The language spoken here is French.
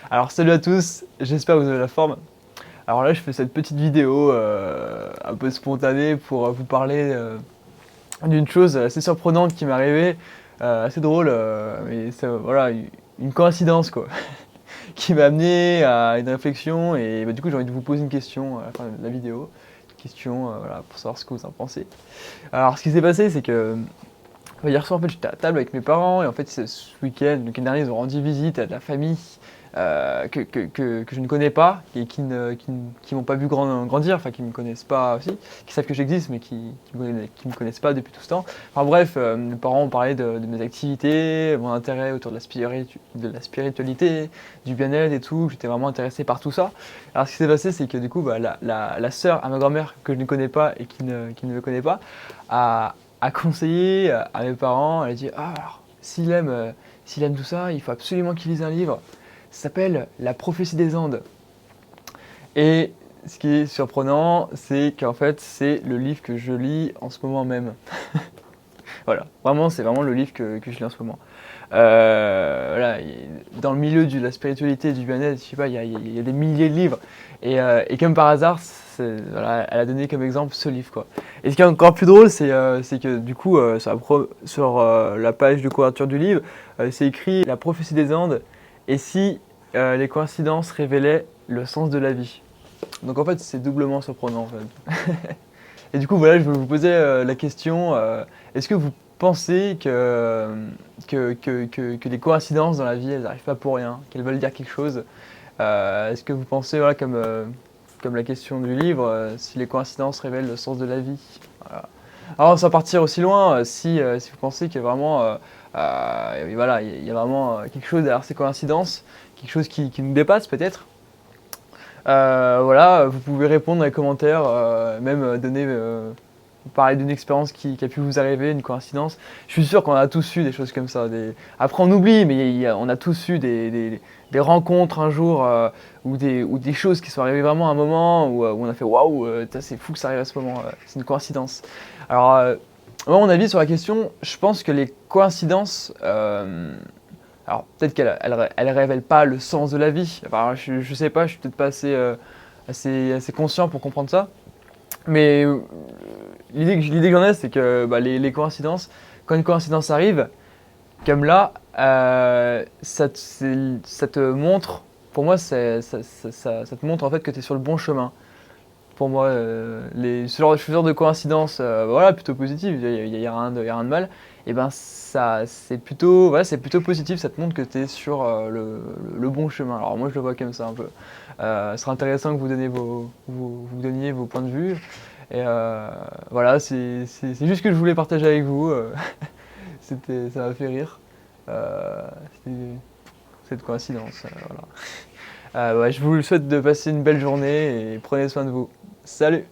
Alors salut à tous, j'espère que vous avez la forme. Alors là je fais cette petite vidéo un peu spontanée pour vous parler d'une chose assez surprenante qui m'est arrivée, assez drôle, mais voilà, une coïncidence quoi, qui m'a amené à une réflexion et du coup j'ai envie de vous poser une question à la fin de la vidéo. Une question voilà, pour savoir ce que vous en pensez. Alors ce qui s'est passé c'est que hier soir, en fait, j'étais à table avec mes parents et en fait, ce week-end, le week-end dernier, ils ont rendu visite à de la famille que je ne connais pas et qui m'ont pas vu grandir, enfin qui me connaissent pas aussi, qui savent que j'existe mais qui me connaissent pas depuis tout ce temps. Enfin bref, mes parents ont parlé de mes activités, mon intérêt autour de la spiritualité, du bien-être et tout. J'étais vraiment intéressé par tout ça. Alors ce qui s'est passé, c'est que du coup, bah, la sœur à ma grand-mère que je ne connais pas et qui ne me connaît pas a conseillé à mes parents. Elle a dit ah, alors, s'il aime tout ça, il faut absolument qu'il lise un livre. Ça s'appelle La prophétie des Andes. Et ce qui est surprenant, c'est qu'en fait, c'est le livre que je lis en ce moment même. Voilà, vraiment, c'est vraiment le livre que je lis en ce moment. Voilà, dans le milieu de la spiritualité et du bien-être, je sais pas, il y a des milliers de livres. Et comme par hasard, voilà, elle a donné comme exemple ce livre, quoi. Et ce qui est encore plus drôle, c'est que du coup, sur la page de couverture du livre, c'est écrit La prophétie des Andes, et si les coïncidences révélaient le sens de la vie. Donc en fait, c'est doublement surprenant, en fait. Et du coup, voilà, je voulais vous poser la question, est-ce que vous pensez que les coïncidences dans la vie, elles n'arrivent pas pour rien, qu'elles veulent dire quelque chose? Est-ce que vous pensez, voilà, comme la question du livre, si les coïncidences révèlent le sens de la vie? Voilà. Alors, sans partir aussi loin, si vous pensez qu'il y a vraiment, voilà, il y a vraiment quelque chose derrière ces coïncidences, quelque chose qui nous dépasse peut-être, voilà, vous pouvez répondre dans les commentaires, même parler d'une expérience qui a pu vous arriver, une coïncidence. Je suis sûr qu'on a tous eu des choses comme ça. Après, on oublie, mais on a tous eu des rencontres un jour ou des choses qui sont arrivées vraiment à un moment où on a fait waouh, c'est fou que ça arrive à ce moment. C'est une coïncidence. Alors, moi, mon avis sur la question, je pense que les coïncidences. Alors peut-être qu'elle révèle pas le sens de la vie. Enfin, je sais pas, je suis peut-être pas assez conscient pour comprendre ça. Mais l'idée que j'en ai, c'est que bah, les coïncidences, quand une coïncidence arrive, comme là, ça te montre, pour moi, ça te montre en fait que tu es sur le bon chemin. Pour moi, ce genre de coïncidence, voilà, plutôt positive, il y a rien de mal, et ben ça, c'est plutôt positif, ça te montre que tu es sur le bon chemin. Alors moi je le vois comme ça un peu. Ce serait intéressant que vous donniez vos points de vue. Et voilà, c'est juste que je voulais partager avec vous. Ça m'a fait rire. C'était cette coïncidence. Voilà. Ouais, je vous souhaite de passer une belle journée et prenez soin de vous. Salut!